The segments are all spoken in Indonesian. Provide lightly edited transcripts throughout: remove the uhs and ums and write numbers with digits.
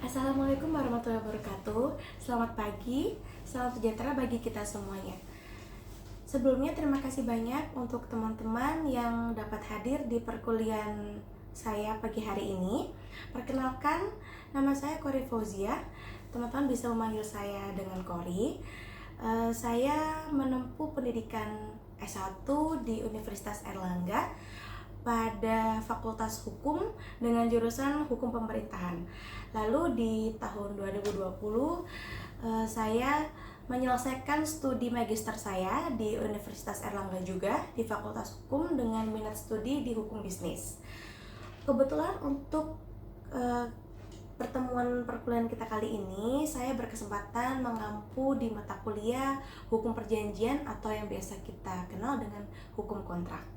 Assalamualaikum warahmatullahi wabarakatuh. Selamat pagi, salam sejahtera bagi kita semuanya. Sebelumnya terima kasih banyak untuk teman-teman yang dapat hadir di perkuliahan saya pagi hari ini. Perkenalkan, nama saya Kori Fauzia. Teman-teman bisa memanggil saya dengan Kori. Saya menempuh pendidikan S1 di Universitas Airlangga pada Fakultas Hukum dengan jurusan Hukum Pemerintahan. Lalu di tahun 2020 saya menyelesaikan studi magister saya di Universitas Airlangga juga di Fakultas Hukum dengan minat studi di Hukum Bisnis. Kebetulan untuk pertemuan perkuliahan kita kali ini, saya berkesempatan mengampu di mata kuliah Hukum Perjanjian atau yang biasa kita kenal dengan Hukum Kontrak.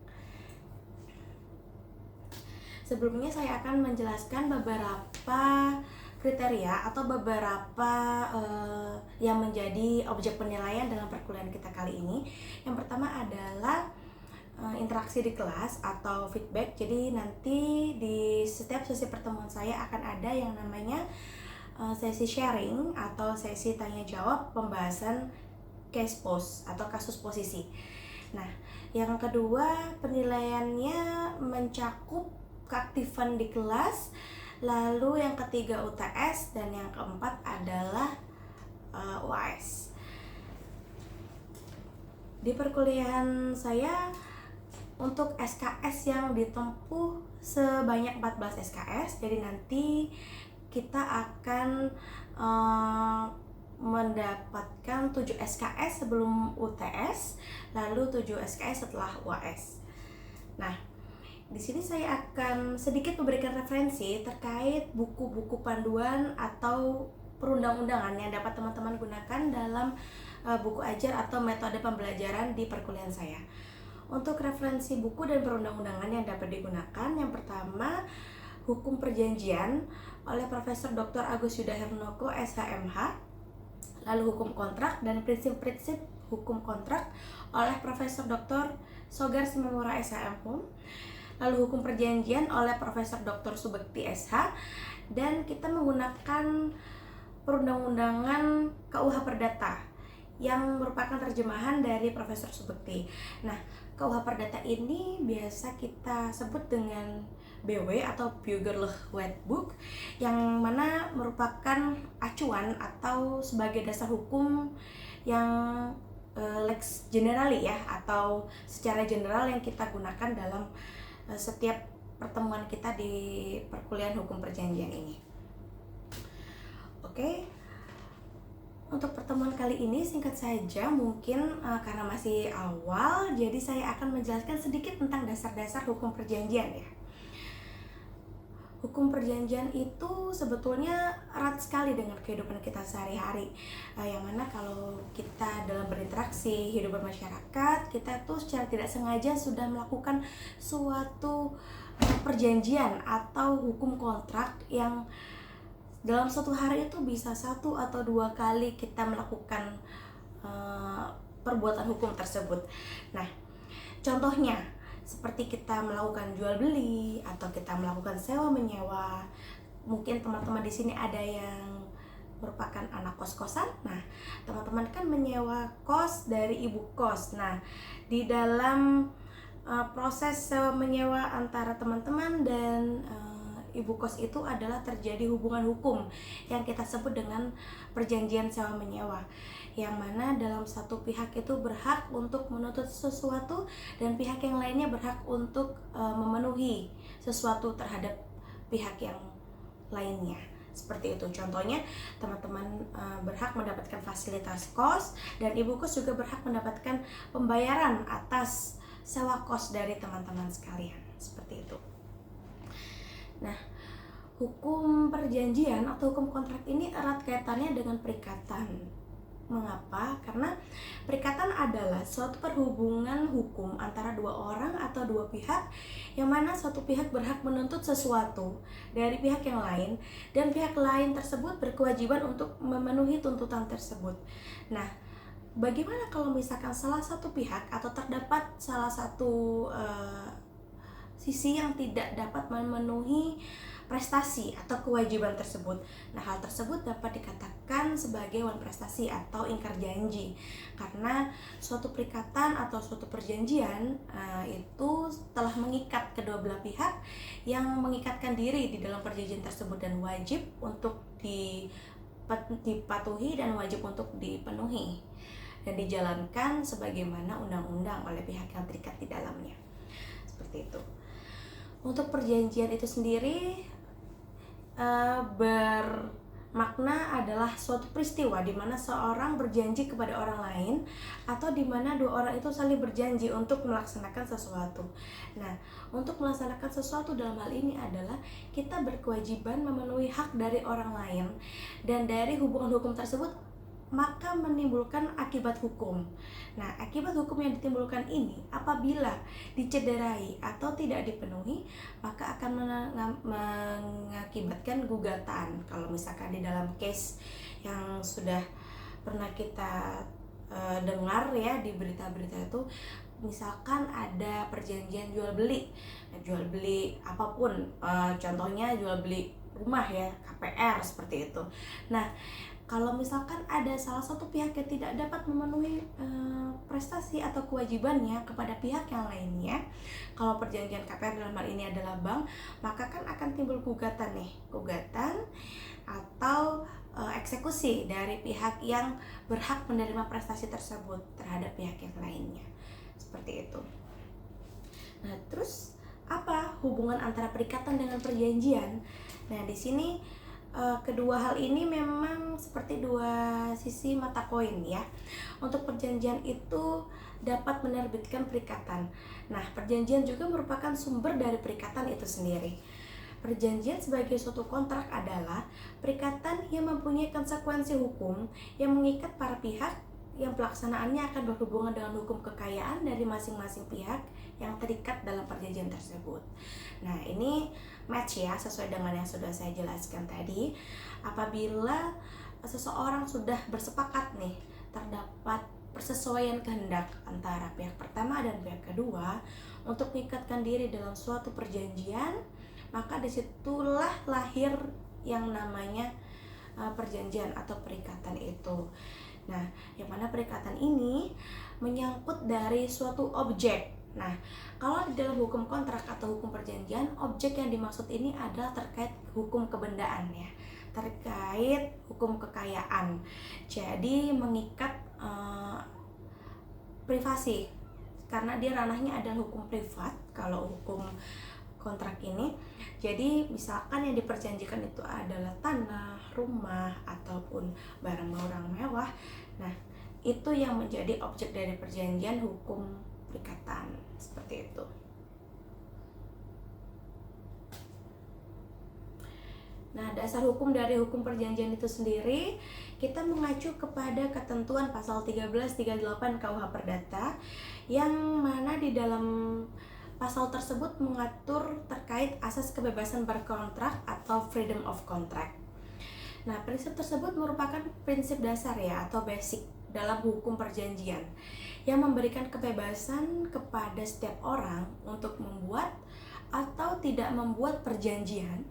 Sebelumnya saya akan menjelaskan beberapa kriteria atau beberapa yang menjadi objek penilaian dalam perkuliahan kita kali ini. Yang pertama adalah interaksi di kelas atau feedback. Jadi nanti di setiap sesi pertemuan saya akan ada yang namanya sesi sharing atau sesi tanya jawab pembahasan case post atau kasus posisi. Nah, yang kedua penilaiannya mencakup keaktifan di kelas, lalu yang ketiga UTS, dan yang keempat adalah UAS. Di perkuliahan saya untuk SKS yang ditempuh sebanyak 14 SKS, jadi nanti kita akan mendapatkan 7 SKS sebelum UTS, lalu 7 SKS setelah UAS. Nah, di sini saya akan sedikit memberikan referensi terkait buku-buku panduan atau perundang-undangan yang dapat teman-teman gunakan dalam buku ajar atau metode pembelajaran di perkuliahan saya. Untuk referensi buku dan perundang-undangan yang dapat digunakan, yang pertama Hukum Perjanjian oleh Profesor Dr. Agus Yudahernoko SHMH, lalu Hukum Kontrak dan Prinsip-prinsip Hukum Kontrak oleh Profesor Dr. Sogar Simamura SHM, lalu Hukum Perjanjian oleh Profesor Dr. Subekti SH, dan kita menggunakan perundang-undangan KUH Perdata yang merupakan terjemahan dari Profesor Subekti. Nah, KUH Perdata ini biasa kita sebut dengan BW atau Burgerlijk-Wetboek, yang mana merupakan acuan atau sebagai dasar hukum yang lex generali ya, atau secara general yang kita gunakan dalam setiap pertemuan kita di perkuliahan Hukum Perjanjian ini. Oke, untuk pertemuan kali ini singkat saja mungkin karena masih awal, jadi saya akan menjelaskan sedikit tentang dasar-dasar Hukum Perjanjian ya. Hukum perjanjian itu sebetulnya erat sekali dengan kehidupan kita sehari-hari, yang mana kalau kita dalam berinteraksi hidup bermasyarakat, kita tuh secara tidak sengaja sudah melakukan suatu perjanjian atau hukum kontrak yang dalam suatu hari itu bisa 1 atau 2 kali kita melakukan perbuatan hukum tersebut. Nah, contohnya seperti kita melakukan jual beli atau kita melakukan sewa menyewa. Mungkin teman-teman di sini ada yang merupakan anak kos-kosan. Nah, teman-teman kan menyewa kos dari ibu kos. Nah, di dalam proses sewa menyewa antara teman-teman dan ibu kos itu adalah terjadi hubungan hukum yang kita sebut dengan perjanjian sewa menyewa, yang mana dalam satu pihak itu berhak untuk menuntut sesuatu dan pihak yang lainnya berhak untuk memenuhi sesuatu terhadap pihak yang lainnya. Seperti itu contohnya, teman-teman berhak mendapatkan fasilitas kos dan ibu kos juga berhak mendapatkan pembayaran atas sewa kos dari teman-teman sekalian. Seperti itu. Nah, hukum perjanjian atau hukum kontrak ini erat kaitannya dengan perikatan. Mengapa? Karena perikatan adalah suatu perhubungan hukum antara 2 orang atau 2 pihak, yang mana suatu pihak berhak menuntut sesuatu dari pihak yang lain dan pihak lain tersebut berkewajiban untuk memenuhi tuntutan tersebut. Nah, bagaimana kalau misalkan salah satu pihak atau terdapat salah satu sisi yang tidak dapat memenuhi prestasi atau kewajiban tersebut. Nah, hal tersebut dapat dikatakan sebagai wan prestasi atau ingkar janji, karena suatu perikatan atau suatu perjanjian itu telah mengikat kedua belah pihak, yang mengikatkan diri di dalam perjanjian tersebut dan wajib untuk dipatuhi dan wajib untuk dipenuhi dan dijalankan sebagaimana undang-undang oleh pihak yang terikat di dalamnya. Seperti itu. Untuk perjanjian itu sendiri bermakna adalah suatu peristiwa di mana seorang berjanji kepada orang lain, atau di mana dua orang itu saling berjanji untuk melaksanakan sesuatu. Nah, untuk melaksanakan sesuatu dalam hal ini adalah kita berkewajiban memenuhi hak dari orang lain, dan dari hubungan hukum tersebut maka menimbulkan akibat hukum. Nah, akibat hukum yang ditimbulkan ini apabila dicederai atau tidak dipenuhi, maka akan mengakibatkan gugatan. Kalau misalkan di dalam case yang sudah pernah kita dengar ya di berita-berita itu, misalkan ada perjanjian jual beli apapun, contohnya jual beli rumah ya, KPR seperti itu. Nah, kalau misalkan ada salah satu pihak yang tidak dapat memenuhi prestasi atau kewajibannya kepada pihak yang lainnya, kalau perjanjian KPR dalam hal ini adalah bank, maka kan akan timbul gugatan atau eksekusi dari pihak yang berhak menerima prestasi tersebut terhadap pihak yang lainnya. Seperti itu. Nah, terus apa hubungan antara perikatan dengan perjanjian? Nah, di sini kedua hal ini memang seperti dua sisi mata koin ya. Untuk perjanjian itu dapat menerbitkan perikatan. Nah, perjanjian juga merupakan sumber dari perikatan itu sendiri. Perjanjian sebagai suatu kontrak adalah perikatan yang mempunyai konsekuensi hukum yang mengikat para pihak, yang pelaksanaannya akan berhubungan dengan hukum kekayaan dari masing-masing pihak yang terikat dalam perjanjian tersebut. Nah, ini match ya, sesuai dengan yang sudah saya jelaskan tadi. Apabila seseorang sudah bersepakat nih, terdapat persesuaian kehendak antara pihak pertama dan pihak kedua untuk mengikatkan diri dalam suatu perjanjian, maka disitulah lahir yang namanya perjanjian atau perikatan itu. Nah, yang mana perikatan ini menyangkut dari suatu objek. Nah, kalau di dalam hukum kontrak atau hukum perjanjian, objek yang dimaksud ini adalah terkait hukum kebendaan ya, terkait hukum kekayaan. Jadi mengikat privasi, karena dia ranahnya adalah hukum privat kalau hukum kontrak ini. Jadi misalkan yang diperjanjikan itu adalah tanah, rumah, ataupun barang-barang mewah. Nah, itu yang menjadi objek dari perjanjian hukum perikatan, seperti itu. Nah, dasar hukum dari hukum perjanjian itu sendiri kita mengacu kepada ketentuan pasal 1338 KUH Perdata, yang mana di dalam pasal tersebut mengatur terkait asas kebebasan berkontrak atau freedom of contract. Nah, prinsip tersebut merupakan prinsip dasar ya atau basic dalam hukum perjanjian yang memberikan kebebasan kepada setiap orang untuk membuat atau tidak membuat perjanjian,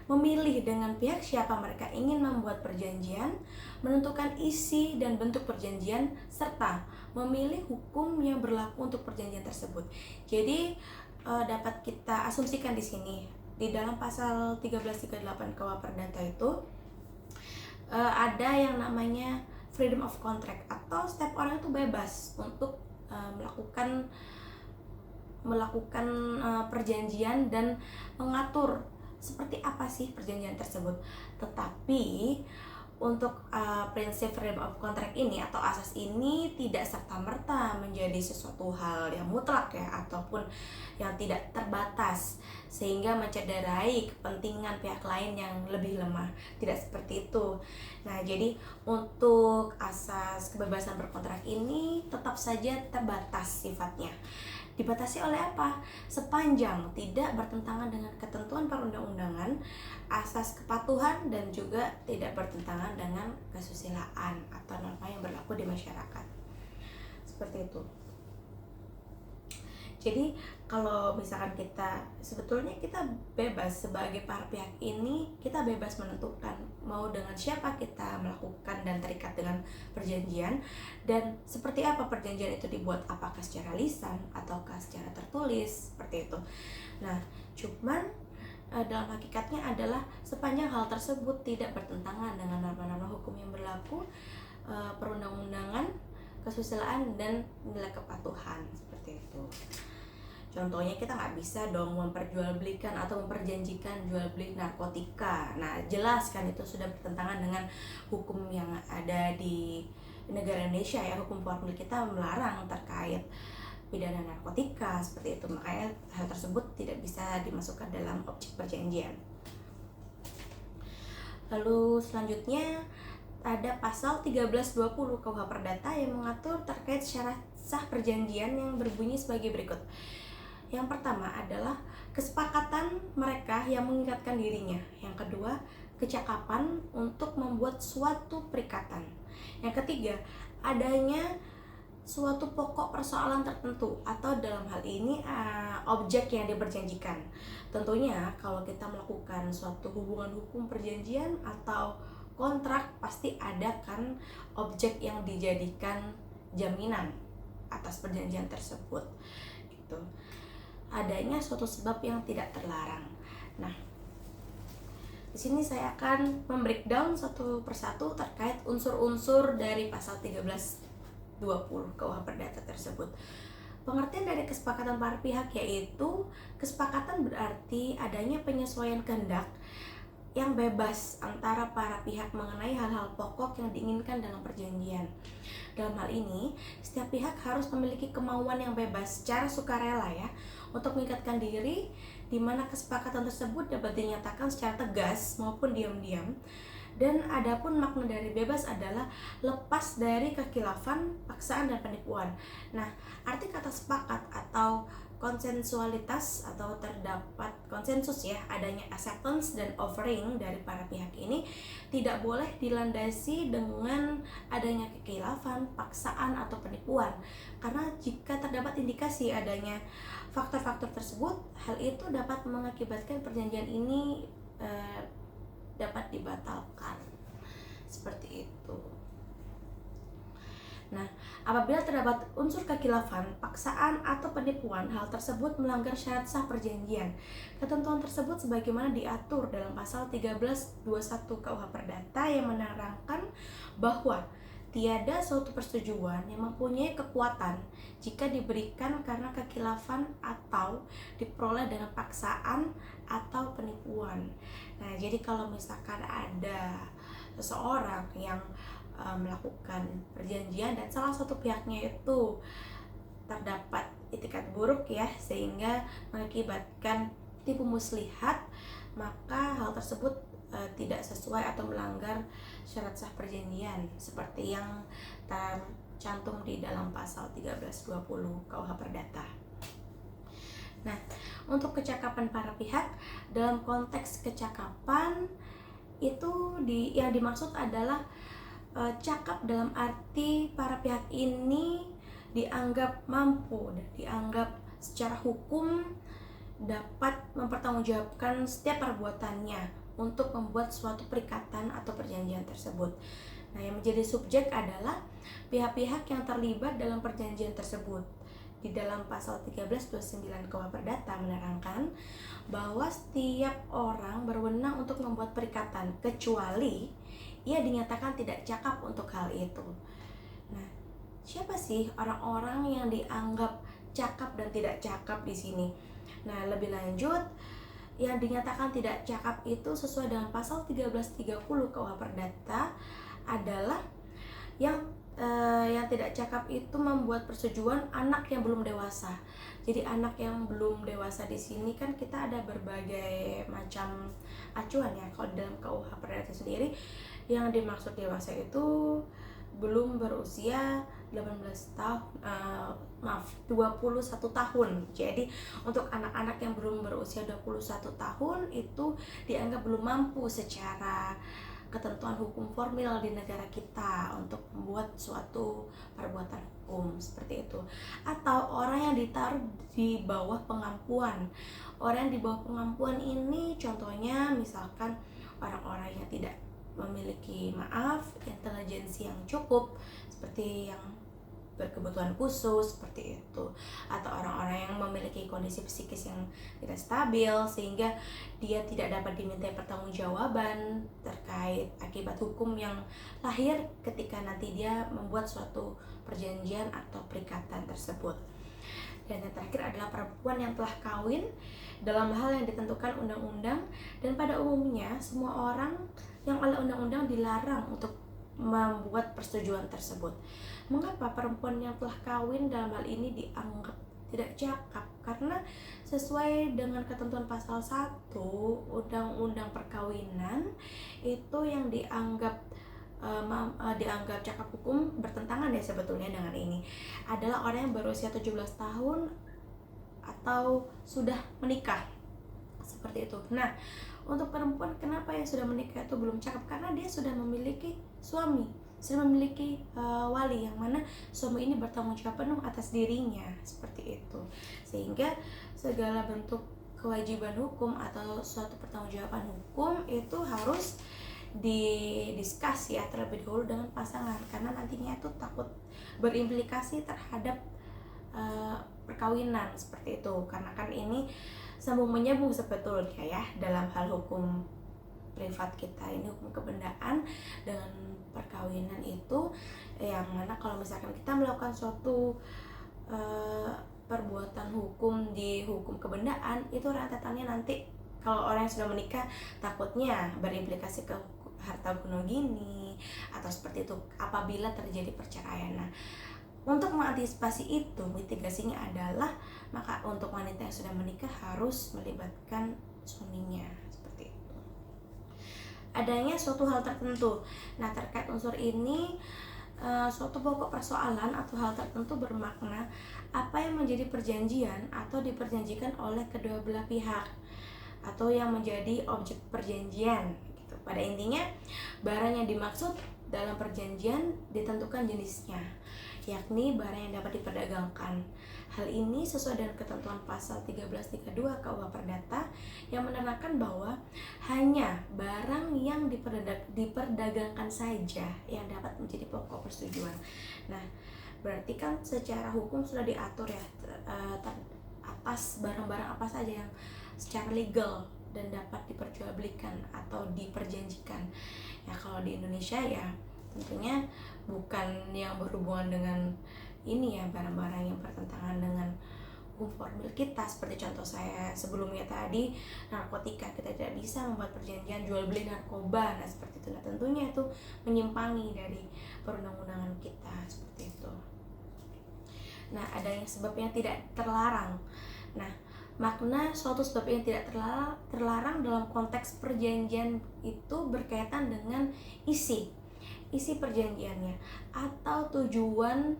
memilih dengan pihak siapa mereka ingin membuat perjanjian, menentukan isi dan bentuk perjanjian, serta memilih hukum yang berlaku untuk perjanjian tersebut. Jadi dapat kita asumsikan di sini di dalam pasal 1338 KUH Perdata itu ada yang namanya freedom of contract, atau setiap orang itu bebas untuk melakukan perjanjian dan mengatur seperti apa sih perjanjian tersebut. Tetapi untuk prinsip freedom of contract ini atau asas ini tidak serta-merta menjadi sesuatu hal yang mutlak ya, ataupun yang tidak terbatas sehingga mencederai kepentingan pihak lain yang lebih lemah. Tidak seperti itu. Nah, jadi untuk asas kebebasan berkontrak ini tetap saja terbatas sifatnya. Dibatasi oleh apa? Sepanjang tidak bertentangan dengan ketentuan perundang-undangan, asas kepatuhan, dan juga tidak bertentangan dengan kesusilaan atau norma yang berlaku di masyarakat. Seperti itu. Jadi kalau misalkan sebetulnya kita bebas sebagai para pihak ini, kita bebas menentukan mau dengan siapa kita melakukan dan terikat dengan perjanjian, dan seperti apa perjanjian itu dibuat, apakah secara lisan ataukah secara tertulis, seperti itu. Nah, cuman dalam hakikatnya adalah sepanjang hal tersebut tidak bertentangan dengan norma-norma hukum yang berlaku, perundang-undangan, kesusilaan, dan nilai kepatuhan, seperti itu. Contohnya kita nggak bisa dong memperjualbelikan atau memperjanjikan jual beli narkotika. Nah, jelas kan itu sudah bertentangan dengan hukum yang ada di negara Indonesia ya. Hukum formil kita melarang terkait pidana narkotika, seperti itu. Makanya hal tersebut tidak bisa dimasukkan dalam objek perjanjian. Lalu selanjutnya ada pasal 1320 KUH Perdata yang mengatur terkait syarat sah perjanjian yang berbunyi sebagai berikut. Yang pertama adalah kesepakatan mereka yang mengingatkan dirinya. Yang kedua, kecakapan untuk membuat suatu perikatan. Yang ketiga, adanya suatu pokok persoalan tertentu atau dalam hal ini objek yang diperjanjikan. Tentunya kalau kita melakukan suatu hubungan hukum perjanjian atau kontrak, pasti ada kan objek yang dijadikan jaminan atas perjanjian tersebut gitu. Adanya suatu sebab yang tidak terlarang. Nah, di sini saya akan membreakdown satu persatu terkait unsur-unsur dari pasal 1320 KUH Perdata tersebut. Pengertian dari kesepakatan para pihak yaitu kesepakatan berarti adanya penyesuaian kehendak yang bebas antara para pihak mengenai hal-hal pokok yang diinginkan dalam perjanjian. Dalam hal ini, setiap pihak harus memiliki kemauan yang bebas secara sukarela ya untuk mengikatkan diri, di mana kesepakatan tersebut dapat dinyatakan secara tegas maupun diam-diam. Dan adapun makna dari bebas adalah lepas dari kekhilafan, paksaan, dan penipuan. Nah, arti kata sepakat atau konsensualitas atau terdapat konsensus ya, adanya acceptance dan offering dari para pihak ini tidak boleh dilandasi dengan adanya kekhilafan, paksaan, atau penipuan. Karena jika terdapat indikasi adanya faktor-faktor tersebut, hal itu dapat mengakibatkan perjanjian ini dapat dibatalkan. Seperti itu. Nah, apabila terdapat unsur kekhilafan, paksaan, atau penipuan, hal tersebut melanggar syarat sah perjanjian. Ketentuan tersebut sebagaimana diatur dalam pasal 1321 KUH Perdata yang menerangkan bahwa tiada suatu persetujuan yang mempunyai kekuatan jika diberikan karena kekhilafan atau diperoleh dengan paksaan atau penipuan. Nah, jadi kalau misalkan ada seseorang yang melakukan perjanjian dan salah satu pihaknya itu terdapat itikat buruk ya, sehingga mengakibatkan tipu muslihat, maka hal tersebut tidak sesuai atau melanggar syarat sah perjanjian seperti yang tercantum di dalam pasal 1320 KUH Perdata. Nah, untuk kecakapan para pihak, dalam konteks kecakapan itu yang dimaksud adalah cakap dalam arti para pihak ini dianggap mampu dan dianggap secara hukum dapat mempertanggungjawabkan setiap perbuatannya untuk membuat suatu perikatan atau perjanjian tersebut. Nah, yang menjadi subjek adalah pihak-pihak yang terlibat dalam perjanjian tersebut. Di dalam pasal 1329 KUH Perdata menerangkan bahwa setiap orang berwenang untuk membuat perikatan kecuali ia dinyatakan tidak cakap untuk hal itu. Nah, siapa sih orang-orang yang dianggap cakap dan tidak cakap di sini? Nah, lebih lanjut, yang dinyatakan tidak cakap itu sesuai dengan pasal 1330 KUH Perdata adalah yang tidak cakap itu membuat persetujuan anak yang belum dewasa. Jadi anak yang belum dewasa di sini kan kita ada berbagai macam acuan ya. Kalau dalam KUH Perdata sendiri, yang dimaksud dewasa itu belum berusia 21 tahun. Jadi untuk anak-anak yang belum berusia 21 tahun itu dianggap belum mampu secara ketentuan hukum formil di negara kita untuk membuat suatu perbuatan hukum seperti itu. Atau orang yang ditaruh di bawah pengampuan. Orang yang di bawah pengampuan ini contohnya misalkan orang-orang yang tidak memiliki intelijensi yang cukup, seperti yang berkebutuhan khusus seperti itu, atau orang-orang yang memiliki kondisi psikis yang tidak stabil sehingga dia tidak dapat dimintai pertanggungjawaban terkait akibat hukum yang lahir ketika nanti dia membuat suatu perjanjian atau perikatan tersebut. Dan yang terakhir adalah perempuan yang telah kawin dalam hal yang ditentukan undang-undang, dan pada umumnya semua orang yang oleh undang-undang dilarang untuk membuat persetujuan tersebut. Mengapa perempuan yang telah kawin dalam hal ini dianggap tidak cakap? Karena sesuai dengan ketentuan pasal 1 Undang-Undang Perkawinan itu yang dianggap cakap hukum bertentangan ya sebetulnya dengan ini adalah orang yang berusia 17 tahun atau sudah menikah seperti itu. Nah, untuk perempuan kenapa yang sudah menikah itu belum cakap? Karena dia sudah memiliki suami, sudah memiliki wali, yang mana suami ini bertanggung jawab penuh atas dirinya seperti itu, sehingga segala bentuk kewajiban hukum atau suatu pertanggungjawaban hukum itu harus didiskus ya terlebih dahulu dengan pasangan, karena nantinya itu takut berimplikasi terhadap perkawinan seperti itu, karena kan ini sambung menyambung sebetulnya ya dalam hal hukum privat kita ini, hukum kebendaan dengan perkawinan itu, yang mana kalau misalkan kita melakukan suatu perbuatan hukum di hukum kebendaan itu rentetannya nanti kalau orang yang sudah menikah takutnya berimplikasi ke harta gonogini atau seperti itu apabila terjadi perceraian. Nah, untuk mengantisipasi itu, mitigasinya adalah maka untuk wanita yang sudah menikah harus melibatkan suaminya seperti itu. Adanya suatu hal tertentu. Nah, terkait unsur ini suatu pokok persoalan atau hal tertentu bermakna apa yang menjadi perjanjian atau diperjanjikan oleh kedua belah pihak atau yang menjadi objek perjanjian gitu. Pada intinya, barang yang dimaksud dalam perjanjian ditentukan jenisnya, yakni barang yang dapat diperdagangkan. Hal ini sesuai dengan ketentuan pasal 1332 KUH Perdata yang menerangkan bahwa hanya barang yang diperdagangkan saja yang dapat menjadi pokok persetujuan. Nah, berarti kan secara hukum sudah diatur ya atas barang-barang apa saja yang secara legal dan dapat diperjualbelikan atau diperjanjikan. Ya, kalau di Indonesia ya tentunya bukan yang berhubungan dengan ini ya, barang-barang yang bertentangan dengan hukum formil kita, seperti contoh saya sebelumnya tadi, narkotika. Kita tidak bisa membuat perjanjian jual beli narkoba, nah seperti itu. Nah, tentunya itu menyimpangi dari perundang-undangan kita seperti itu. Nah, ada yang sebabnya tidak terlarang. Nah, makna suatu sebab yang tidak terlarang dalam konteks perjanjian itu berkaitan dengan isi perjanjiannya atau tujuan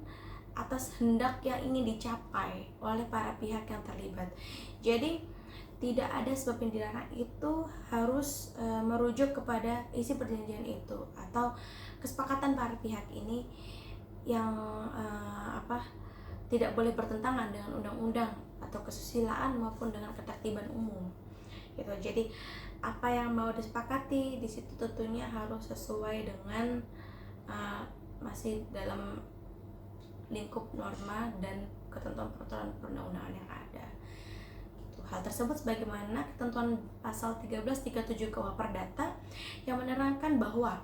atas hendak yang ingin dicapai oleh para pihak yang terlibat. Jadi tidak ada sebab yang dilarang itu harus merujuk kepada isi perjanjian itu atau kesepakatan para pihak ini yang tidak boleh bertentangan dengan undang-undang atau kesusilaan maupun dengan ketertiban umum gitu. Jadi apa yang mau disepakati di situ tentunya harus sesuai dengan masih dalam lingkup norma dan ketentuan peraturan perundang-undangan yang ada gitu. Hal tersebut sebagaimana ketentuan pasal 1337 KUH Perdata yang menerangkan bahwa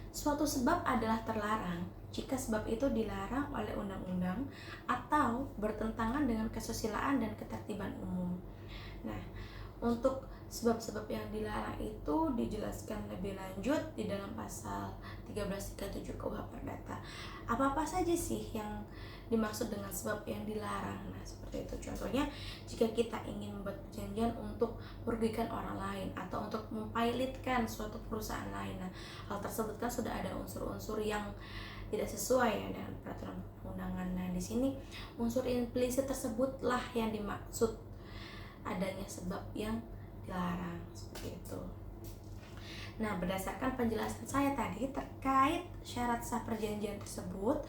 suatu sebab adalah terlarang jika sebab itu dilarang oleh undang-undang atau bertentangan dengan kesusilaan dan ketertiban umum. Nah, untuk sebab-sebab yang dilarang itu dijelaskan lebih lanjut di dalam pasal 1337 KUH Perdata. Apa-apa saja sih yang dimaksud dengan sebab yang dilarang? Nah, seperti itu. Contohnya, jika kita ingin membuat perjanjian untuk merugikan orang lain atau untuk mempilotkan suatu perusahaan lain. Nah, hal tersebut kan sudah ada unsur-unsur yang tidak sesuai ya dengan peraturan perundangan. Nah, di sini unsur implisit tersebutlah yang dimaksud adanya sebab yang dilarang seperti itu. Nah, berdasarkan penjelasan saya tadi terkait syarat sah perjanjian tersebut,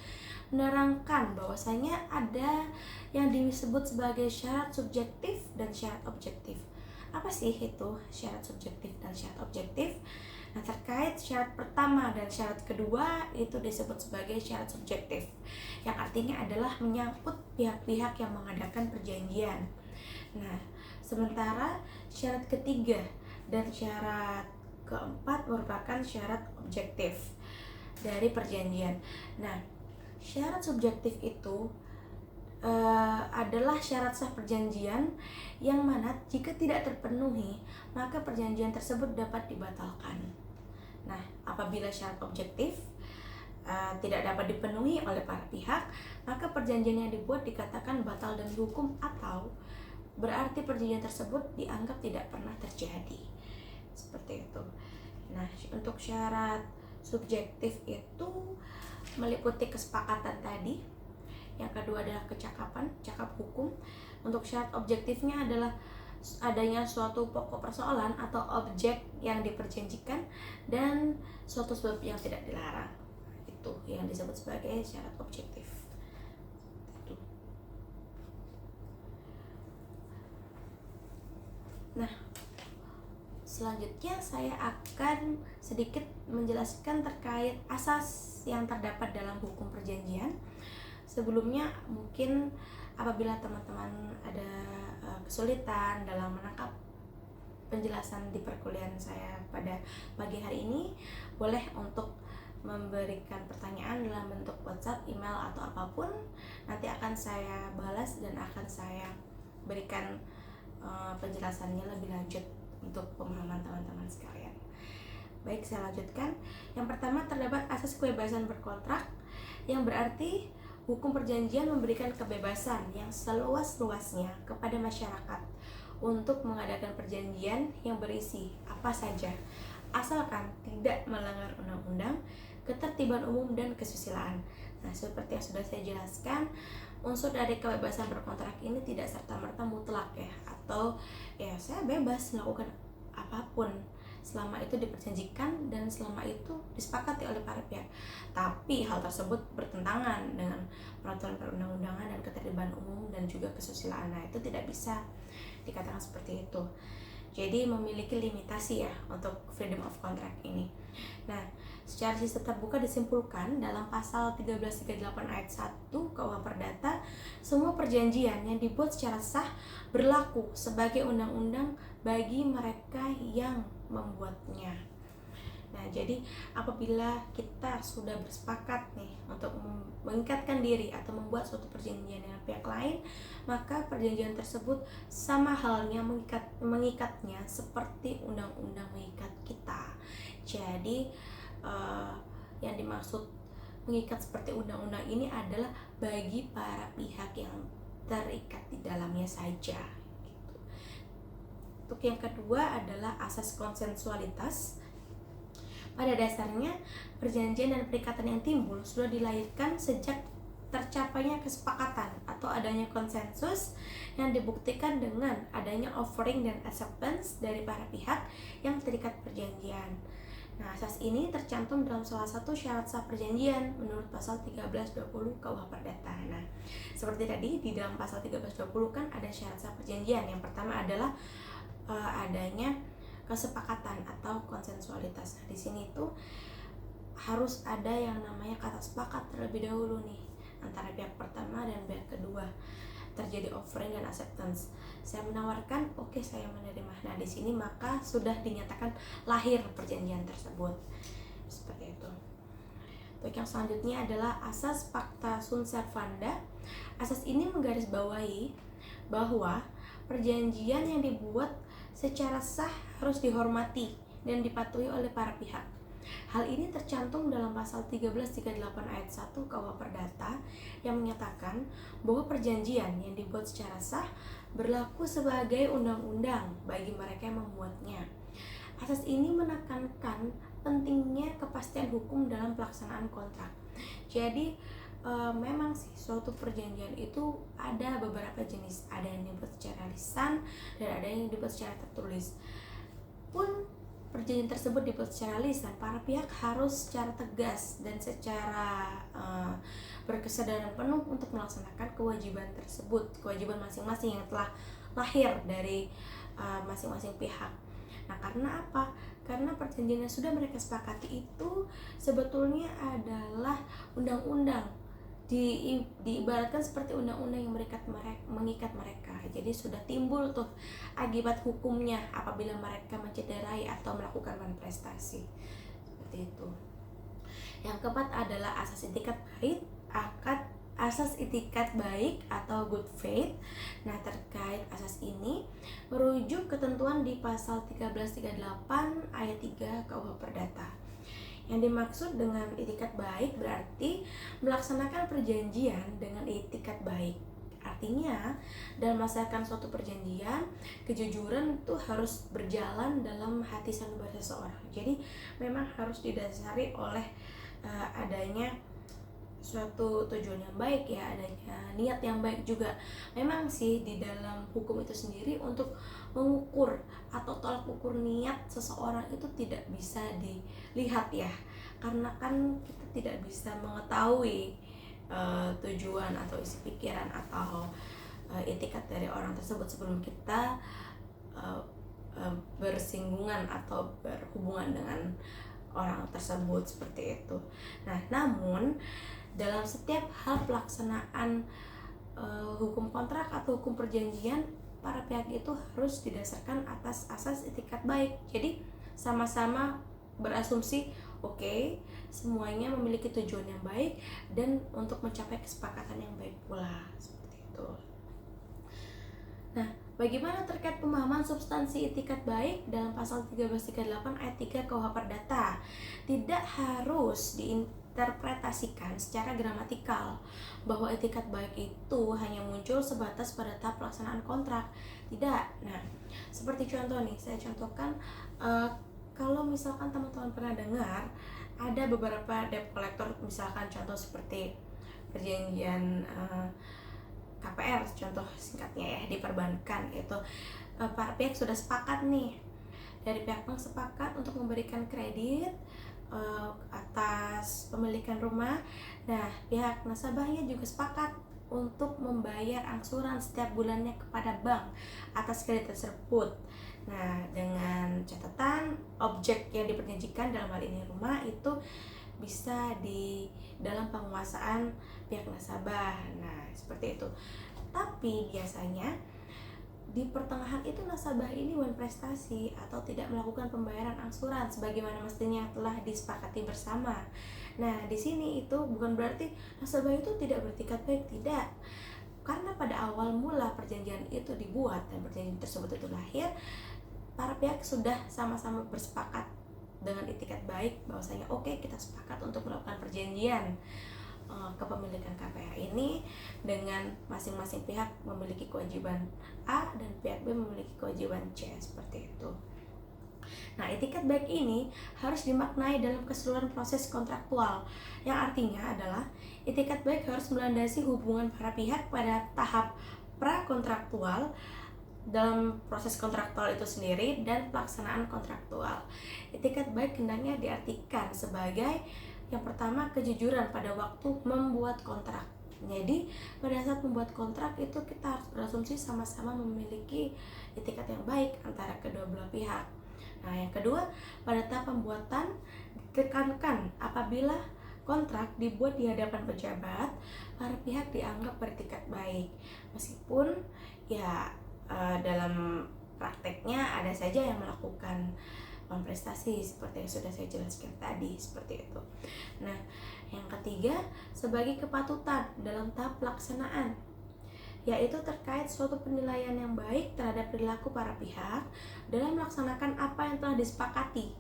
menerangkan bahwasanya ada yang disebut sebagai syarat subjektif dan syarat objektif. Apa sih itu syarat subjektif dan syarat objektif? Nah, terkait syarat pertama dan syarat kedua itu disebut sebagai syarat subjektif, yang artinya adalah menyangkut pihak-pihak yang mengadakan perjanjian. Nah, sementara syarat ketiga dan syarat keempat merupakan syarat objektif dari perjanjian. Nah, syarat subjektif itu adalah syarat sah perjanjian yang mana jika tidak terpenuhi maka perjanjian tersebut dapat dibatalkan. Nah, apabila syarat objektif tidak dapat dipenuhi oleh para pihak, maka perjanjian yang dibuat dikatakan batal dan dihukum, atau berarti perjanjian tersebut dianggap tidak pernah terjadi. Seperti itu. Nah, untuk syarat subjektif itu meliputi kesepakatan tadi. Yang kedua adalah cakap hukum. Untuk syarat objektifnya adalah adanya suatu pokok persoalan atau objek yang diperjanjikan dan suatu sebab yang tidak dilarang. Itu yang disebut sebagai syarat objektif. Itu. Nah, selanjutnya saya akan sedikit menjelaskan terkait asas yang terdapat dalam hukum perjanjian. Sebelumnya mungkin apabila teman-teman ada kesulitan dalam menangkap penjelasan di perkuliahan saya pada pagi hari ini, boleh untuk memberikan pertanyaan dalam bentuk WhatsApp, email, atau apapun. Nanti akan saya balas dan akan saya berikan penjelasannya lebih lanjut untuk pemahaman teman-teman sekalian. Baik, saya lanjutkan. Yang pertama, terdapat asas kebebasan berkontrak, yang berarti hukum perjanjian memberikan kebebasan yang seluas-luasnya kepada masyarakat untuk mengadakan perjanjian yang berisi apa saja, asalkan tidak melanggar undang-undang, ketertiban umum, dan kesusilaan. Nah, seperti yang sudah saya jelaskan, unsur dari kebebasan berkontrak ini tidak serta-merta mutlak ya, atau ya saya bebas melakukan apapun selama itu diperjanjikan dan selama itu disepakati oleh para pihak. Tapi hal tersebut bertentangan dengan peraturan perundang-undangan dan ketertiban umum dan juga kesusilaan. Nah, itu tidak bisa dikatakan seperti itu. Jadi memiliki limitasi ya untuk freedom of contract ini. Nah, secara sistem terbuka disimpulkan dalam pasal 1338 ayat 1 KUH Perdata, semua perjanjian yang dibuat secara sah berlaku sebagai undang-undang bagi mereka yang membuatnya. Nah, jadi apabila kita sudah bersepakat nih untuk mengikatkan diri atau membuat suatu perjanjian dengan pihak lain, maka perjanjian tersebut sama halnya mengikatnya seperti undang-undang mengikat kita. Jadi yang dimaksud mengikat seperti undang-undang ini adalah bagi para pihak yang terikat di dalamnya saja. Untuk yang kedua adalah asas konsensualitas. Pada dasarnya, perjanjian dan perikatan yang timbul sudah dilahirkan sejak tercapainya kesepakatan atau adanya konsensus yang dibuktikan dengan adanya offering dan acceptance dari para pihak yang terikat perjanjian. Nah, asas ini tercantum dalam salah satu syarat sah perjanjian menurut pasal 1320 KUH Perdata. Nah, seperti tadi di dalam pasal 1320 kan ada syarat sah perjanjian. Yang pertama adalah adanya kesepakatan atau konsensualitas. Nah, di sini tuh harus ada yang namanya kata sepakat terlebih dahulu nih antara pihak pertama dan pihak kedua. Terjadi offering dan acceptance. Saya menawarkan, oke, saya menerima. Nah, di sini maka sudah dinyatakan lahir perjanjian tersebut. Seperti itu. Untuk yang selanjutnya adalah asas pacta sunt servanda. Asas ini menggarisbawahi bahwa perjanjian yang dibuat secara sah harus dihormati dan dipatuhi oleh para pihak. Hal ini tercantum dalam pasal 1338 ayat 1 KUH Perdata yang menyatakan bahwa perjanjian yang dibuat secara sah berlaku sebagai undang-undang bagi mereka yang membuatnya. Asas ini menekankan pentingnya kepastian hukum dalam pelaksanaan kontrak. Jadi memang sih suatu perjanjian itu ada beberapa jenis, ada yang dibuat secara lisan dan ada yang dibuat secara tertulis. Pun perjanjian tersebut dibuat secara lisan, para pihak harus secara tegas dan secara berkesadaran penuh untuk melaksanakan kewajiban tersebut, kewajiban masing-masing yang telah lahir dari masing-masing pihak. Nah, karena apa? Karena perjanjian yang sudah mereka sepakati itu sebetulnya adalah undang-undang, diibaratkan seperti undang-undang yang mengikat mereka. Jadi sudah timbul tuh akibat hukumnya apabila mereka mencederai atau melakukan manifestasi seperti itu. Yang keempat adalah asas itikat baik atau good faith. Nah, terkait asas ini merujuk ketentuan di pasal 1338 ayat 3 KUH Perdata. Yang dimaksud dengan itikat baik berarti melaksanakan perjanjian dengan itikat baik. Artinya, dalam melaksanakan suatu perjanjian, kejujuran itu harus berjalan dalam hati sanubari seseorang. Jadi, memang harus didasari oleh adanya suatu tujuan yang baik, ya, adanya niat yang baik juga. Memang sih di dalam hukum itu sendiri untuk mengukur atau tolak ukur niat seseorang itu tidak bisa dilihat, ya, karena kan kita tidak bisa mengetahui tujuan atau isi pikiran atau etikat dari orang tersebut sebelum kita bersinggungan atau berhubungan dengan orang tersebut, seperti itu. Nah, namun dalam setiap hal pelaksanaan hukum kontrak atau hukum perjanjian, para pihak itu harus didasarkan atas asas itikat baik. Jadi sama-sama berasumsi oke, semuanya memiliki tujuan yang baik dan untuk mencapai kesepakatan yang baik pula, seperti itu. Nah, bagaimana terkait pemahaman substansi itikat baik dalam pasal 1338 ayat 3 KUH Perdata? Tidak harus diinterpretasikan secara gramatikal bahwa itikat baik itu hanya muncul sebatas pada tahap pelaksanaan kontrak. Tidak. Nah, seperti contoh nih, saya contohkan, kalau misalkan teman-teman pernah dengar ada beberapa debt collector, misalkan contoh seperti perjanjian KPR, contoh singkatnya ya, di perbankan itu para pihak sudah sepakat nih, dari pihak bank sepakat untuk memberikan kredit atas pemilikan rumah. Nah, pihak nasabahnya juga sepakat untuk membayar angsuran setiap bulannya kepada bank atas kredit tersebut. Nah, dengan catatan objek yang diperjanjikan dalam hal ini rumah itu bisa di dalam penguasaan pihak nasabah. Nah, seperti itu. Tapi biasanya di pertengahan itu nasabah ini prestasi atau tidak melakukan pembayaran angsuran sebagaimana mestinya telah disepakati bersama. Nah, di sini itu bukan berarti nasabah itu tidak beretikat baik, tidak. Karena pada awal mula perjanjian itu dibuat dan perjanjian tersebut itu lahir, para pihak sudah sama-sama bersepakat dengan itikat baik bahwasanya oke, kita sepakat untuk melakukan perjanjian kepemilikan KPR ini dengan masing-masing pihak memiliki kewajiban A dan pihak B memiliki kewajiban C, seperti itu. Nah, itikat baik ini harus dimaknai dalam keseluruhan proses kontraktual, yang artinya adalah itikat baik harus melandasi hubungan para pihak pada tahap prakontraktual dalam proses kontraktual itu sendiri dan pelaksanaan kontraktual. Itikat baik hendaknya diartikan sebagai yang pertama, kejujuran pada waktu membuat kontrak. Jadi pada saat membuat kontrak itu kita harus berasumsi sama-sama memiliki itikat yang baik antara kedua belah pihak. Nah, yang kedua, pada tahap pembuatan ditekankan apabila kontrak dibuat di hadapan pejabat, para pihak dianggap beretikat baik. Meskipun ya dalam prakteknya ada saja yang melakukan prestasi seperti yang sudah saya jelaskan tadi, seperti itu. Nah, yang ketiga, sebagai kepatutan dalam tahap pelaksanaan, yaitu terkait suatu penilaian yang baik terhadap perilaku para pihak dalam melaksanakan apa yang telah disepakati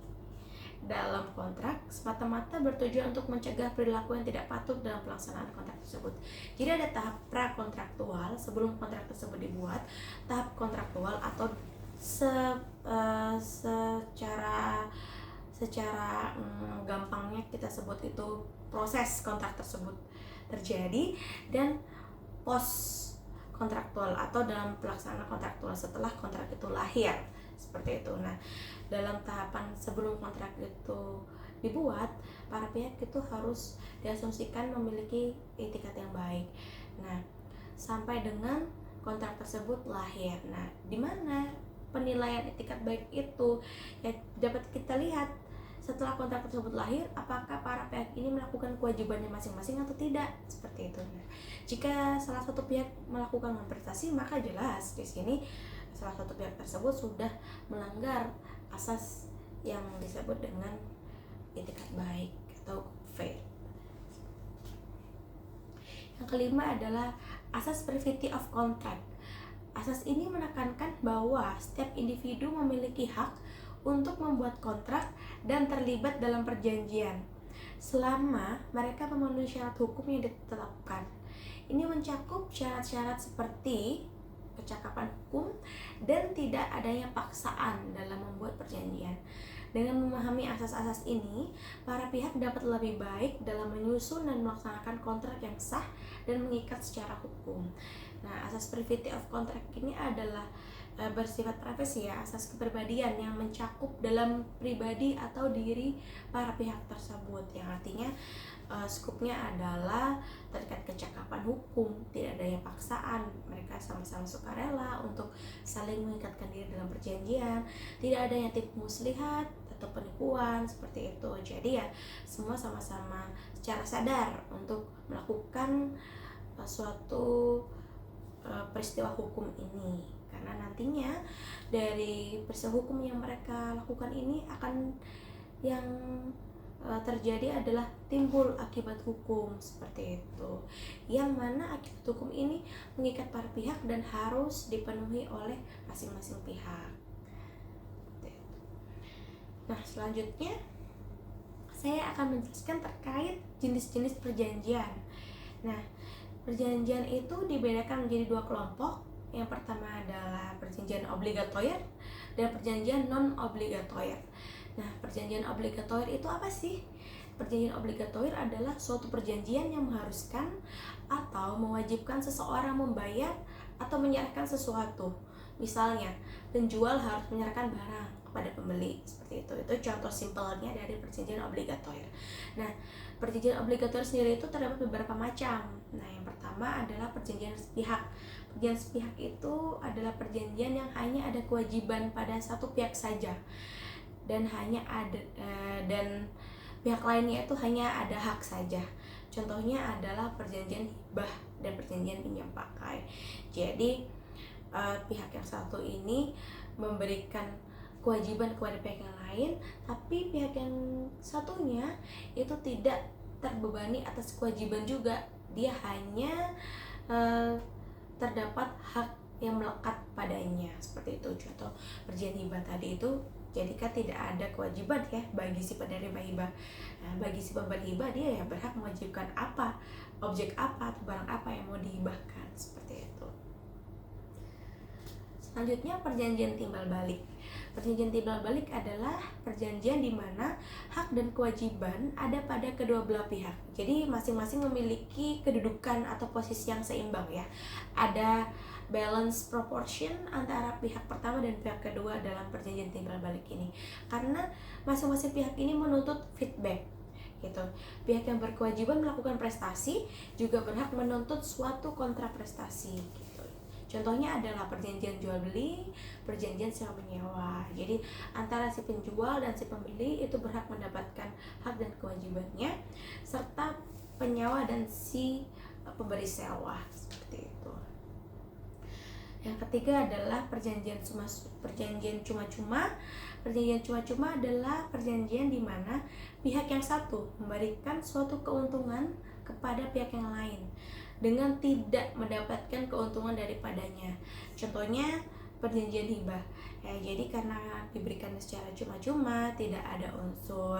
dalam kontrak, semata-mata bertujuan untuk mencegah perilaku yang tidak patut dalam pelaksanaan kontrak tersebut. Jadi ada tahap prakontraktual sebelum kontrak tersebut dibuat, tahap kontraktual atau secara gampangnya kita sebut itu proses kontrak tersebut terjadi, dan post kontraktual atau dalam pelaksanaan kontraktual setelah kontrak itu lahir, seperti itu. Nah, dalam tahapan sebelum kontrak itu dibuat, para pihak itu harus diasumsikan memiliki etikat yang baik. Nah, sampai dengan kontrak tersebut lahir. Nah, di mana penilaian etikat baik itu ya dapat kita lihat setelah kontrak tersebut lahir, apakah para pihak ini melakukan kewajibannya masing-masing atau tidak, seperti itu. Nah, jika salah satu pihak melakukan prestasi, maka jelas di sini salah satu pihak tersebut sudah melanggar asas yang disebut dengan etikat baik atau fair. Yang kelima adalah asas privity of contract. Asas ini menekankan bahwa setiap individu memiliki hak untuk membuat kontrak dan terlibat dalam perjanjian selama mereka memenuhi syarat hukum yang ditetapkan. Ini mencakup syarat-syarat seperti kecakapan hukum dan tidak adanya paksaan dalam membuat perjanjian. Dengan memahami asas-asas ini, para pihak dapat lebih baik dalam menyusun dan melaksanakan kontrak yang sah dan mengikat secara hukum. Nah, asas privity of contract ini adalah bersifat privasi ya, asas kepribadian yang mencakup dalam pribadi atau diri para pihak tersebut, yang artinya skupnya adalah terkait kecakapan hukum, tidak adanya paksaan, mereka sama-sama sukarela untuk saling mengikatkan diri dalam perjanjian, tidak adanya tipu muslihat atau penipuan seperti itu. Jadi ya semua sama-sama secara sadar untuk melakukan suatu peristiwa hukum ini, karena nantinya dari peristiwa hukum yang mereka lakukan ini akan yang terjadi adalah timbul akibat hukum seperti itu, yang mana akibat hukum ini mengikat para pihak dan harus dipenuhi oleh masing-masing pihak. Nah, selanjutnya saya akan menjelaskan terkait jenis-jenis perjanjian. Nah, perjanjian itu dibedakan menjadi dua kelompok. Yang pertama adalah perjanjian obligatoir dan perjanjian non-obligatoir. Nah, perjanjian obligatoir itu apa sih? Perjanjian obligatoir adalah suatu perjanjian yang mengharuskan atau mewajibkan seseorang membayar atau menyerahkan sesuatu. Misalnya, penjual harus menyerahkan barang kepada pembeli, seperti itu. Itu contoh simpelnya dari perjanjian obligatoir. Nah, perjanjian obligatoir sendiri itu terdapat beberapa macam. Nah, yang pertama adalah perjanjian sepihak. Perjanjian sepihak itu adalah perjanjian yang hanya ada kewajiban pada satu pihak saja, dan hanya ada dan pihak lainnya itu hanya ada hak saja. Contohnya adalah perjanjian hibah dan perjanjian pinjam pakai. Jadi pihak yang satu ini memberikan kewajiban kepada pihak yang lain, tapi pihak yang satunya itu tidak terbebani atas kewajiban juga. Dia hanya terdapat hak yang melekat padanya, seperti itu. Contoh perjanjian hibah tadi itu, jadikan tidak ada kewajiban ya bagi si penerima hibah. Nah, bagi si pemberi hibah, dia ya berhak mewajibkan apa, objek apa atau barang apa yang mau dihibahkan, seperti itu. Selanjutnya perjanjian timbal balik. Perjanjian timbal balik adalah perjanjian di mana hak dan kewajiban ada pada kedua belah pihak. Jadi masing-masing memiliki kedudukan atau posisi yang seimbang ya. Ada balance proportion antara pihak pertama dan pihak kedua dalam perjanjian timbal balik ini. Karena masing-masing pihak ini menuntut feedback gitu. Pihak yang berkewajiban melakukan prestasi juga berhak menuntut suatu kontraprestasi gitu. Contohnya adalah perjanjian jual beli, perjanjian sewa menyewa. Jadi antara si penjual dan si pembeli itu berhak mendapatkan hak dan kewajibannya, serta penyewa dan si pemberi sewa, seperti itu. Yang ketiga adalah perjanjian cuma-cuma. Perjanjian cuma-cuma adalah perjanjian di mana pihak yang satu memberikan suatu keuntungan kepada pihak yang lain dengan tidak mendapatkan keuntungan daripadanya. Contohnya perjanjian hibah ya, jadi karena diberikan secara cuma-cuma, tidak ada unsur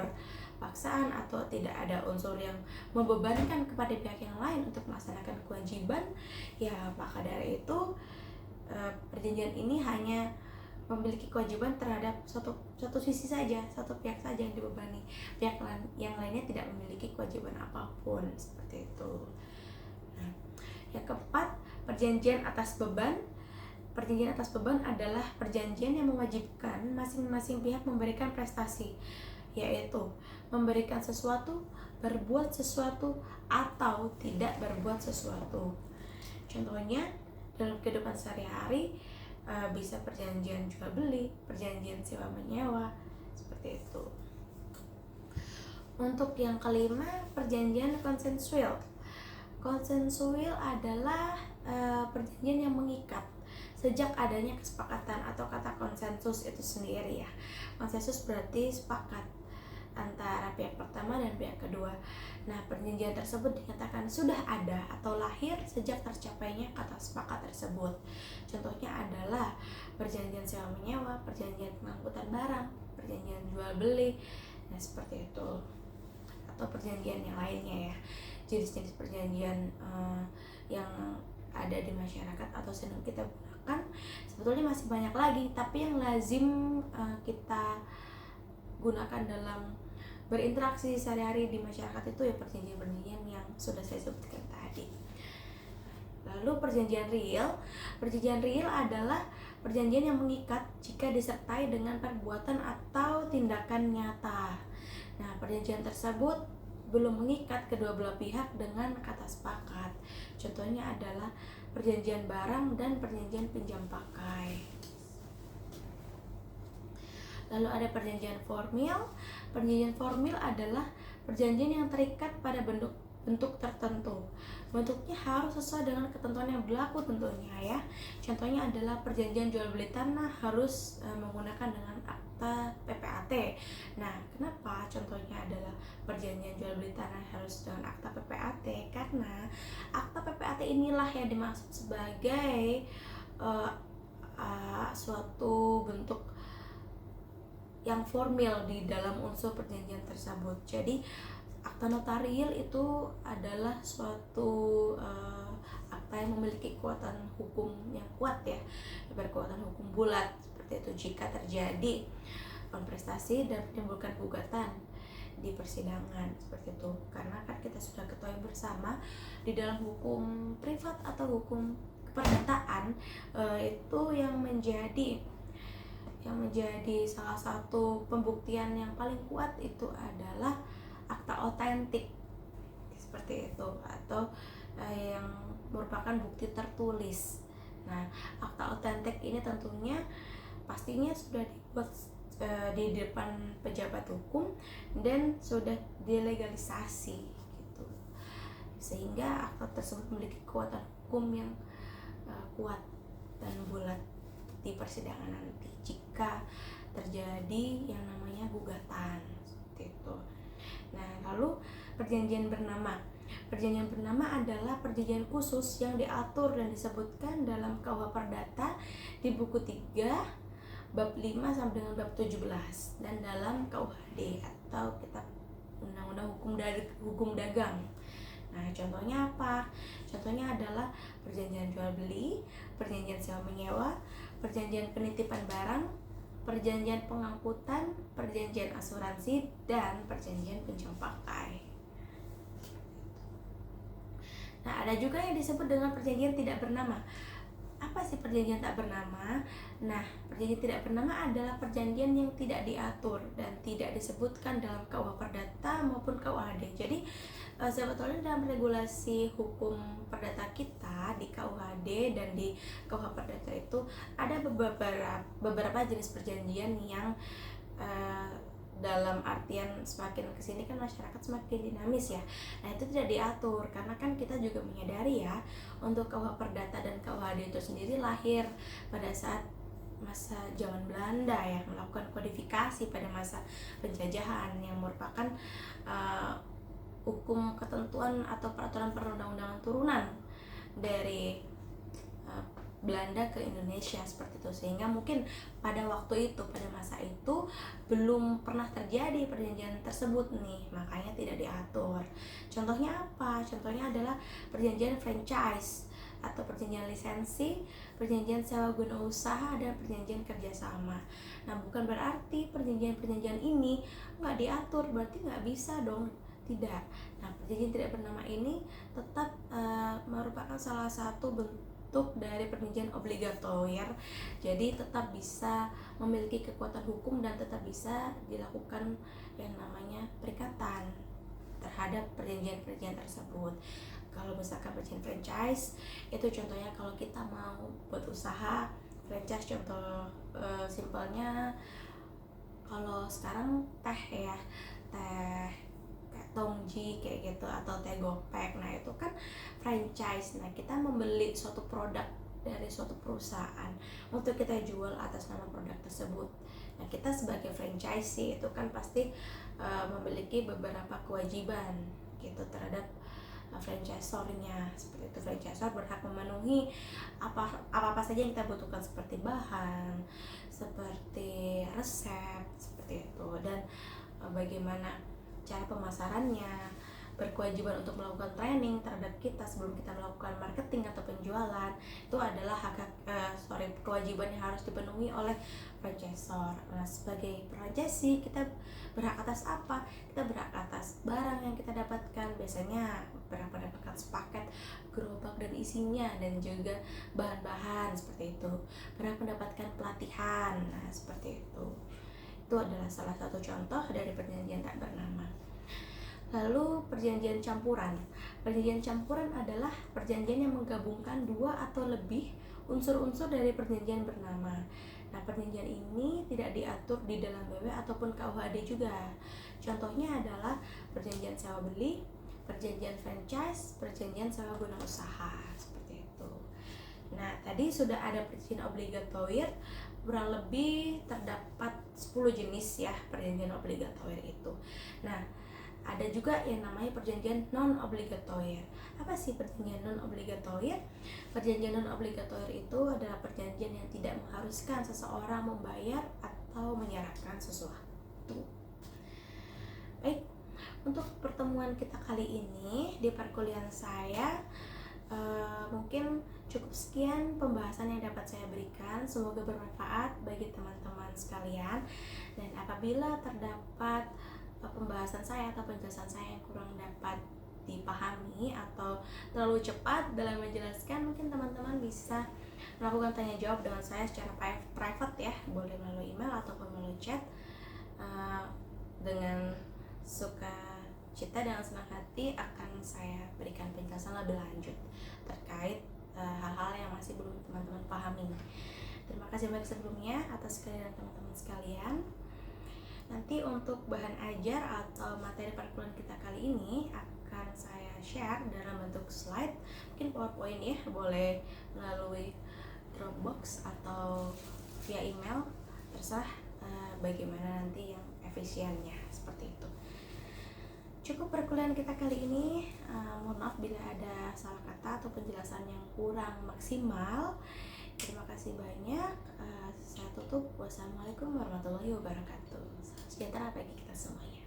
paksaan atau tidak ada unsur yang membebankan kepada pihak yang lain untuk melaksanakan kewajiban, ya maka dari itu perjanjian ini hanya memiliki kewajiban terhadap satu sisi saja, satu pihak saja yang dibebani, pihak yang lainnya tidak memiliki kewajiban apapun, seperti itu. Yang keempat, perjanjian atas beban. Perjanjian atas beban adalah perjanjian yang mewajibkan masing-masing pihak memberikan prestasi, yaitu memberikan sesuatu, berbuat sesuatu, atau tidak berbuat sesuatu. Contohnya dalam kehidupan sehari-hari bisa perjanjian jual beli, perjanjian sewa menyewa, seperti itu. Untuk yang kelima, perjanjian konsensual. Konsensual adalah perjanjian yang mengikat sejak adanya kesepakatan atau kata konsensus itu sendiri ya. Konsensus berarti sepakat antara pihak pertama dan pihak kedua. Nah, perjanjian tersebut dinyatakan sudah ada atau lahir sejak tercapainya kata sepakat tersebut. Contohnya adalah perjanjian sewa menyewa, perjanjian pengangkutan barang, perjanjian jual beli, nah seperti itu. Atau perjanjian yang lainnya ya. Jenis-jenis perjanjian yang ada di masyarakat atau sedang kita gunakan sebetulnya masih banyak lagi, tapi yang lazim kita gunakan dalam berinteraksi sehari-hari di masyarakat itu ya perjanjian-perjanjian yang sudah saya sebutkan tadi. Lalu perjanjian real. Perjanjian real adalah perjanjian yang mengikat jika disertai dengan perbuatan atau tindakan nyata. Nah, perjanjian tersebut belum mengikat kedua belah pihak dengan kata sepakat. Contohnya adalah perjanjian barang dan perjanjian pinjam pakai. Lalu ada perjanjian formil. Perjanjian formil adalah perjanjian yang terikat pada bentuk tertentu. Bentuknya harus sesuai dengan ketentuan yang berlaku tentunya ya. Contohnya adalah perjanjian jual beli tanah harus menggunakan dengan akta PPAT. Nah, kenapa contohnya adalah perjanjian jual beli tanah harus dengan akta PPAT? Karena akta PPAT inilah yang dimaksud sebagai suatu bentuk yang formil di dalam unsur perjanjian tersebut. Jadi akta notarial itu adalah suatu akta yang memiliki kekuatan hukum yang kuat ya, berkekuatan hukum bulat seperti itu jika terjadi kontestasi dan menimbulkan gugatan di persidangan seperti itu. Karena kan kita sudah ketahui bersama di dalam hukum privat atau hukum keperdataan itu yang menjadi salah satu pembuktian yang paling kuat itu adalah akta otentik seperti itu, atau yang merupakan bukti tertulis. Nah, akta otentik ini tentunya pastinya sudah dibuat di depan pejabat hukum dan sudah dilegalisasi gitu, sehingga akta tersebut memiliki kekuatan hukum yang kuat dan bulat di persidangan nanti jika terjadi yang namanya gugatan seperti itu. Nah, lalu perjanjian bernama. Perjanjian bernama adalah perjanjian khusus yang diatur dan disebutkan dalam KUH Perdata di buku 3 bab 5 sampai dengan bab 17 dan dalam KUHD atau Kitab Undang-Undang Hukum Dagang. Nah, contohnya apa? Contohnya adalah perjanjian jual beli, perjanjian sewa menyewa, perjanjian penitipan barang, perjanjian pengangkutan, perjanjian asuransi, dan perjanjian pinjam pakai. Nah, ada juga yang disebut dengan perjanjian tidak bernama. Apa sih perjanjian tak bernama? Nah, perjanjian tidak bernama adalah perjanjian yang tidak diatur dan tidak disebutkan dalam KUH Perdata maupun KUHD. Jadi sebetulnya dalam regulasi hukum perdata kita di KUHD dan di KUH Perdata itu ada beberapa jenis perjanjian yang dalam artian semakin kesini kan masyarakat semakin dinamis ya. Nah, itu tidak diatur karena kan kita juga menyadari ya, untuk KUH Perdata dan KUHD itu sendiri lahir pada saat masa zaman Belanda ya, melakukan kodifikasi pada masa penjajahan yang merupakan hukum ketentuan atau peraturan perundang-undangan turunan dari Belanda ke Indonesia seperti itu, sehingga mungkin pada waktu itu, pada masa itu belum pernah terjadi perjanjian tersebut nih, makanya tidak diatur. Contohnya apa? Contohnya adalah perjanjian franchise atau perjanjian lisensi, perjanjian sewa guna usaha, dan perjanjian kerjasama. Nah, bukan berarti perjanjian-perjanjian ini nggak diatur, berarti nggak bisa dong. Tidak. Nah, perjanjian tidak bernama ini tetap merupakan salah satu bentuk dari perjanjian obligatoir, jadi tetap bisa memiliki kekuatan hukum dan tetap bisa dilakukan yang namanya perikatan terhadap perjanjian-perjanjian tersebut. Kalau misalkan perjanjian franchise itu contohnya kalau kita mau buat usaha franchise, contoh simpelnya kalau sekarang teh ya, teh kayak Tongji kayak gitu atau teh Gopek, nah itu kan franchise. Nah kita membeli suatu produk dari suatu perusahaan untuk kita jual atas nama produk tersebut. Nah kita sebagai franchise itu kan pasti memiliki beberapa kewajiban gitu terhadap franchisornya. Seperti itu, franchisor berhak memenuhi apa saja yang kita butuhkan seperti bahan, seperti resep, seperti itu, dan bagaimana cara pemasarannya, berkewajiban untuk melakukan training terhadap kita sebelum kita melakukan marketing atau penjualan. Itu adalah kewajiban yang harus dipenuhi oleh franchisor. Nah, sebagai franchisee kita berhak atas apa? Kita berhak atas barang yang kita dapatkan, biasanya berhak mendapatkan sepaket gerobak dan isinya, dan juga bahan-bahan seperti itu. Berhak mendapatkan pelatihan, nah seperti itu. Itu adalah salah satu contoh dari perjanjian tak bernama. Lalu perjanjian campuran. Perjanjian campuran adalah perjanjian yang menggabungkan dua atau lebih unsur-unsur dari perjanjian bernama. Nah, perjanjian ini tidak diatur di dalam BW ataupun KUHD juga. Contohnya adalah perjanjian sewa beli, perjanjian franchise, perjanjian sewa guna usaha, seperti itu. Nah, tadi sudah ada perjanjian obligatoir, kurang lebih terdapat 10 jenis ya perjanjian obligatoir itu. Nah, ada juga yang namanya perjanjian non-obligatoir. Apa sih perjanjian non-obligatoir? Perjanjian non-obligatoir itu adalah perjanjian yang tidak mengharuskan seseorang membayar atau menyerahkan sesuatu. Baik, untuk pertemuan kita kali ini di perkuliahan saya mungkin cukup sekian pembahasan yang dapat saya berikan. Semoga bermanfaat bagi teman-teman sekalian, dan apabila terdapat pembahasan saya atau penjelasan saya yang kurang dapat dipahami atau terlalu cepat dalam menjelaskan, mungkin teman-teman bisa melakukan tanya jawab dengan saya secara private ya, boleh melalui email ataupun melalui chat. Dengan suka cita dan senang hati akan saya berikan penjelasan lebih lanjut terkait hal-hal yang masih belum teman-teman pahami. Terima kasih banyak sebelumnya atas kehadiran teman-teman sekalian. Nanti untuk bahan ajar atau materi perkuliahan kita kali ini akan saya share dalam bentuk slide, mungkin PowerPoint ya, boleh melalui Dropbox atau via email, terserah bagaimana nanti yang efisiennya, seperti itu. Cukup perkuliahan kita kali ini, mohon maaf bila ada salah kata atau penjelasan yang kurang maksimal. Terima kasih banyak. Saya tutup. Wassalamualaikum warahmatullahi wabarakatuh. Salam sejahtera bagi kita semuanya.